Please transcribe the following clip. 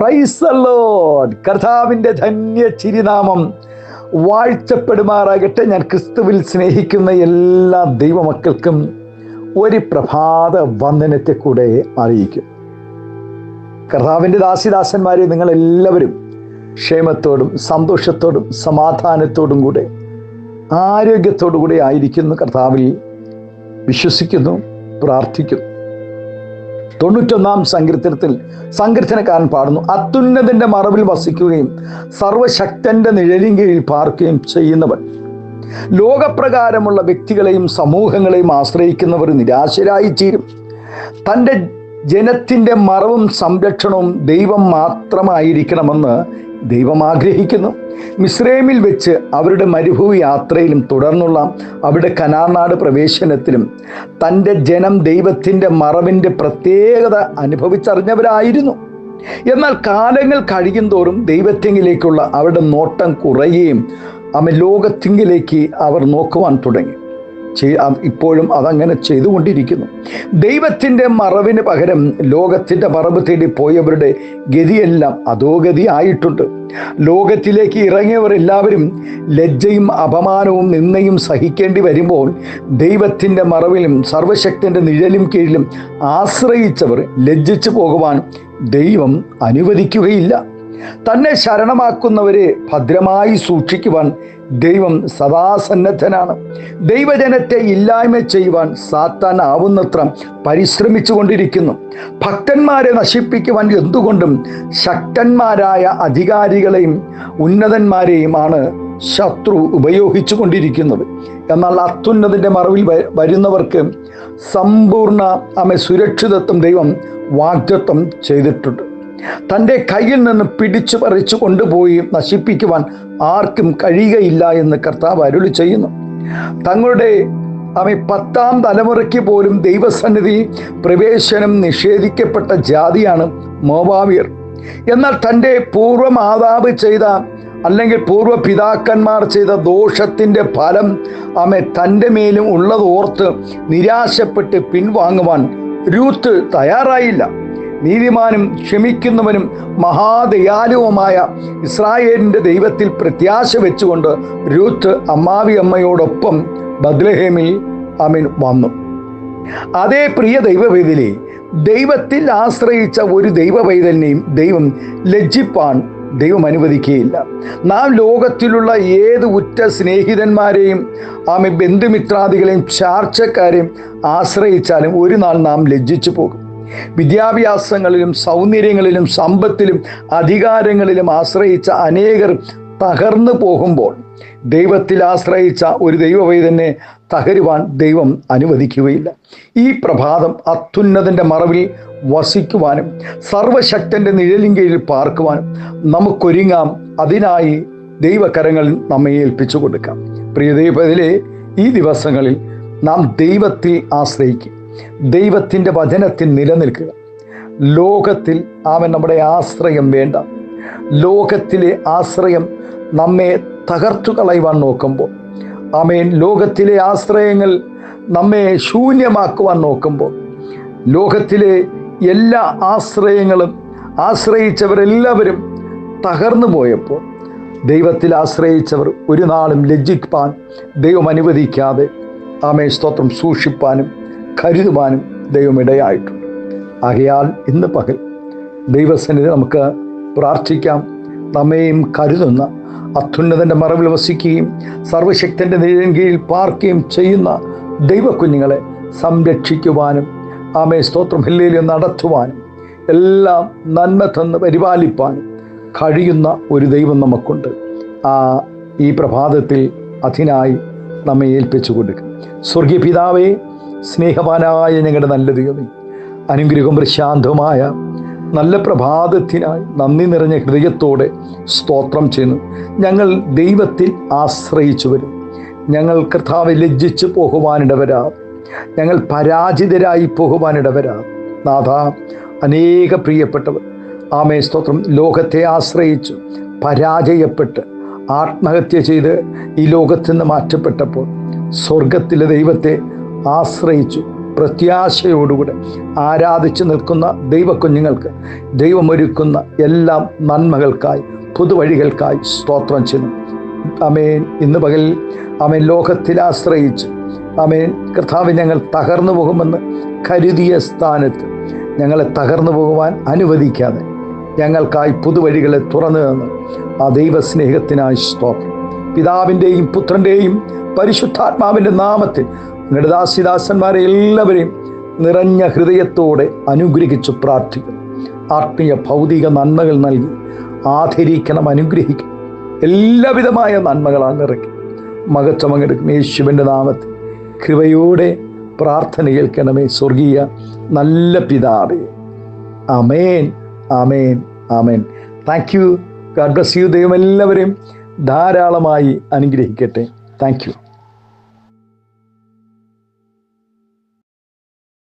Praise the Lord. കർത്താവിൻ്റെ ധന്യ ചിരിനാമം വാഴ്ത്തപ്പെടുമാറാകട്ടെ. ഞാൻ ക്രിസ്തുവിൽ സ്നേഹിക്കുന്ന എല്ലാ ദൈവമക്കൾക്കും ഒരു പ്രഭാത വന്ദനത്തെ കൂടെ അറിയിക്കും. കർത്താവിൻ്റെ ദാസിദാസന്മാരെ, നിങ്ങളെല്ലാവരും ക്ഷേമത്തോടും സന്തോഷത്തോടും സമാധാനത്തോടും കൂടെ ആരോഗ്യത്തോടു കൂടെ ആയിരിക്കുന്നു കർത്താവിൽ വിശ്വസിക്കുന്നു, പ്രാർത്ഥിക്കുന്നു. 91-ാം സങ്കീർത്തനത്തിൽ സങ്കീർത്തനക്കാരൻ പാടുന്നു, അത്യുന്നതന്റെ മറവിൽ വസിക്കുകയും സർവശക്തന്റെ നിഴലിൻ കീഴിൽ പാർക്കുകയും ചെയ്യുന്നവൻ. ലോകപ്രകാരമുള്ള വ്യക്തികളെയും സമൂഹങ്ങളെയും ആശ്രയിക്കുന്നവർ നിരാശരായി തീരും. തൻ്റെ ജനത്തിൻ്റെ മറവും സംരക്ഷണവും ദൈവം മാത്രമായിരിക്കണമെന്ന് ദൈവം ആഗ്രഹിക്കുന്നു. മിസ്രൈമിൽ വെച്ച് അവരുടെ മരുഭൂമി യാത്രയിലും തുടർന്നുള്ള അവരുടെ കനാൻനാട് പ്രവേശനത്തിലും തൻ്റെ ജനം ദൈവത്തിൻ്റെ മറവിൻ്റെ പ്രത്യേകത അനുഭവിച്ചറിഞ്ഞവരായിരുന്നു. എന്നാൽ കാലങ്ങൾ കഴിയും തോറും ദൈവത്തിങ്കിലേക്കുള്ള അവരുടെ നോട്ടം കുറയുകയും ലോകത്തിങ്കിലേക്ക് അവർ നോക്കുവാൻ തുടങ്ങി. ഇപ്പോഴും അതങ്ങനെ ചെയ്തുകൊണ്ടിരിക്കുന്നു. ദൈവത്തിൻ്റെ മറവിന് പകരം ലോകത്തിൻ്റെ മറവ് തേടി പോയവരുടെ ഗതിയെല്ലാം അധോഗതി ആയിട്ടുണ്ട്. ലോകത്തിലേക്ക് ഇറങ്ങിയവർ എല്ലാവരും ലജ്ജയും അപമാനവും നിന്ദയും സഹിക്കേണ്ടി വരുമ്പോൾ ദൈവത്തിൻ്റെ മറവിലും സർവശക്തൻ്റെ നിഴലും കീഴിലും ആശ്രയിച്ചവർ ലജ്ജിച്ചു പോകുവാൻ ദൈവം അനുവദിക്കുകയില്ല. തന്നെ ശരണമാക്കുന്നവരെ ഭദ്രമായി സൂക്ഷിക്കുവാൻ ദൈവം സദാസന്നദ്ധനാണ്. ദൈവജനത്തെ ഇല്ലായ്മ ചെയ്യുവാൻ സാത്താൻ ആവുന്നത്ര പരിശ്രമിച്ചു കൊണ്ടിരിക്കുന്നു. ഭക്തന്മാരെ നശിപ്പിക്കുവാൻ എന്തുകൊണ്ടും ശക്തന്മാരായ അധികാരികളെയും ഉന്നതന്മാരെയുമാണ് ശത്രു ഉപയോഗിച്ചു കൊണ്ടിരിക്കുന്നത്. എന്നാൽ അത്യുന്നതിൻ്റെ മറവിൽ വരുന്നവർക്ക് സമ്പൂർണ്ണ സുരക്ഷിതത്വം ദൈവം വാഗ്ദത്തം ചെയ്തിട്ടുണ്ട്. തൻ്റെ കയ്യിൽ നിന്ന് പിടിച്ചു പറിച്ചു കൊണ്ടുപോയി നശിപ്പിക്കുവാൻ ആർക്കും കഴിയുകയില്ല എന്ന് കർത്താവ് അരുളി ചെയ്യുന്നു. തങ്ങളുടെ 10ാം തലമുറയ്ക്ക് പോലും ദൈവസന്നിധി പ്രവേശനം നിഷേധിക്കപ്പെട്ട ജാതിയാണ് മോവാബിയർ. എന്നാൽ തൻ്റെ പൂർവ്വമാതാവ് ചെയ്ത അല്ലെങ്കിൽ പൂർവ്വ പിതാക്കന്മാർ ചെയ്ത ദോഷത്തിൻ്റെ ഫലം തൻ്റെ മേലും ഉള്ളതോർത്ത് നിരാശപ്പെട്ട് പിൻവാങ്ങുവാൻ രൂത്ത് തയ്യാറായില്ല. നീതിമാനും ക്ഷമിക്കുന്നവനും മഹാദയാലുവുമായ ഇസ്രായേലിൻ്റെ ദൈവത്തിൽ പ്രത്യാശ വെച്ചുകൊണ്ട് രൂത്ത് അമ്മാവി അമ്മയോടൊപ്പം ബത്ലഹേമിൽ വന്നു. അതേ പ്രിയ ദൈവവേദിലെ ദൈവത്തിൽ ആശ്രയിച്ച ഒരു ദൈവവൈതലിനെയും ദൈവം ലജ്ജിപ്പാൻ ദൈവം അനുവദിക്കുകയില്ല. നാം ലോകത്തിലുള്ള ഏത് ഉറ്റ സ്നേഹിതന്മാരെയും ബന്ധുമിത്രാദികളെയും ചാർച്ചക്കാരെയും ആശ്രയിച്ചാലും ഒരു നാൾ നാം ലജ്ജിച്ചു പോകും. വിദ്യാഭ്യാസങ്ങളിലും സൗന്ദര്യങ്ങളിലും സമ്പത്തിലും അധികാരങ്ങളിലും ആശ്രയിച്ച അനേകർ തകർന്നു പോകുമ്പോൾ ദൈവത്തിൽ ആശ്രയിച്ച ഒരു ദൈവവൈതനെ തകരുവാൻ ദൈവം അനുവദിക്കുകയില്ല. ഈ പ്രഭാതം അത്യുന്നതൻ്റെ മറവിൽ വസിക്കുവാനും സർവശക്തൻ്റെ നിഴലിൻ കീഴിൽ പാർക്കുവാനും നമുക്കൊരുങ്ങാം. അതിനായി ദൈവകരങ്ങളിൽ നമ്മെ ഏൽപ്പിച്ചു കൊടുക്കാം. പ്രിയ ദൈവത്തിലെ ഈ ദിവസങ്ങളിൽ നാം ദൈവത്തിൽ ആശ്രയിക്കും, ദൈവത്തിൻ്റെ വചനത്തിൽ നിലനിൽക്കുക. ലോകത്തിൽ നമ്മുടെ ആശ്രയം വേണ്ട. ലോകത്തിലെ ആശ്രയം നമ്മെ തകർത്തു കളയുവാൻ നോക്കുമ്പോൾ, ലോകത്തിലെ ആശ്രയങ്ങൾ നമ്മെ ശൂന്യമാക്കുവാൻ നോക്കുമ്പോൾ, ലോകത്തിലെ എല്ലാ ആശ്രയങ്ങളും ആശ്രയിച്ചവരെല്ലാവരും തകർന്നു പോയപ്പോൾ ദൈവത്തിൽ ആശ്രയിച്ചവർ ഒരു നാളും ലജ്ജിപ്പാൻ ദൈവം അനുവദിക്കാതെ സ്തോത്രം സൂക്ഷിപ്പാനും കരുതുവാനും ദൈവം ഇടയായിട്ടുണ്ട്. ആകയാൽ ഇന്ന് പകൽ ദൈവസന്നിധി നമുക്ക് പ്രാർത്ഥിക്കാം. നമ്മെയും കരുതുന്ന അത്യുന്നതൻ്റെ മറവിൽ വസിക്കുകയും സർവശക്തൻ്റെ നിഴലിൻ കീഴിൽ പാർക്കുകയും ചെയ്യുന്ന ദൈവക്കുഞ്ഞുങ്ങളെ സംരക്ഷിക്കുവാനും സ്തോത്രം ഹല്ലേലൂയ നടത്തുവാനും എല്ലാം നന്മ തന്ന് പരിപാലിപ്പാനും കഴിയുന്ന ഒരു ദൈവം നമുക്കുണ്ട്. ഈ പ്രഭാതത്തിൽ അതിനായി നമ്മെ ഏൽപ്പിച്ചു കൊടുക്കും. സ്വർഗീയ പിതാവേ, സ്നേഹവാനായ ഞങ്ങളുടെ നല്ല ദൈവമേ, അനുഗ്രഹം പ്രശാന്തമായ നല്ല പ്രഭാതത്തിനായി നന്ദി നിറഞ്ഞ ഹൃദയത്തോടെ സ്തോത്രം ചെയ്യുന്നു. ഞങ്ങൾ ദൈവത്തിൽ ആശ്രയിച്ചു വരും. ഞങ്ങൾ കർത്താവെ ലജ്ജിച്ചു പോകുവാനിടവരാതെ, ഞങ്ങൾ പരാജിതരായി പോകുവാനിടവരാതെ നാഥ, അനേക പ്രിയപ്പെട്ടവർ സ്തോത്രം ലോകത്തെ ആശ്രയിച്ചു പരാജയപ്പെട്ട് ആത്മഹത്യ ചെയ്ത് ഈ ലോകത്തിൽ നിന്ന് മാറ്റപ്പെട്ടപ്പോൾ സ്വർഗത്തിലെ ദൈവത്തെ ആശ്രയിച്ചു പ്രത്യാശയോടുകൂടെ ആരാധിച്ചു നിൽക്കുന്ന ദൈവക്കുഞ്ഞുങ്ങൾക്ക് ദൈവമൊരുക്കുന്ന എല്ലാ നന്മകൾക്കായി പുതുവഴികൾക്കായി സ്തോത്രം ചെയ്യുന്നു. ആമേൻ. ഇന്ന് പകൽ ആമേൻ ലോകത്തിൽ ആശ്രയിച്ച് ആമേൻ കർത്താവ് ഞങ്ങൾ തകർന്നു പോകുമെന്ന് കരുതിയ സ്ഥാനത്ത് ഞങ്ങളെ തകർന്നു പോകുവാൻ അനുവദിക്കാതെ ഞങ്ങൾക്കായി പുതുവഴികളെ തുറന്നു തന്ന് ആ ദൈവസ്നേഹത്തിനായി സ്തോത്രം. പിതാവിൻ്റെയും പുത്രൻ്റെയും പരിശുദ്ധാത്മാവിൻ്റെ നാമത്തിൽ നിങ്ങളുടെ ദാസിദാസന്മാരെ എല്ലാവരെയും നിറഞ്ഞ ഹൃദയത്തോടെ അനുഗ്രഹിച്ചു പ്രാർത്ഥിക്കുന്നു. ആത്മീയ ഭൗതിക നന്മകൾ നൽകി ആദരിക്കണം, അനുഗ്രഹിക്കണം. എല്ലാവിധമായ നന്മകളാൽ നിറയ്ക്കും. മഹത്വം അങ്ങെടുക്കും യേശുവിൻ്റെ നാമത്തിൽ. കൃപയോടെ പ്രാർത്ഥന കേൾക്കണമേ സ്വർഗീയ നല്ല പിതാവേ. ആമേൻ, ആമേൻ, ആമേൻ. Thank you. God bless you. ദൈവം എല്ലാവരെയും ധാരാളമായി അനുഗ്രഹിക്കട്ടെ. Thank U.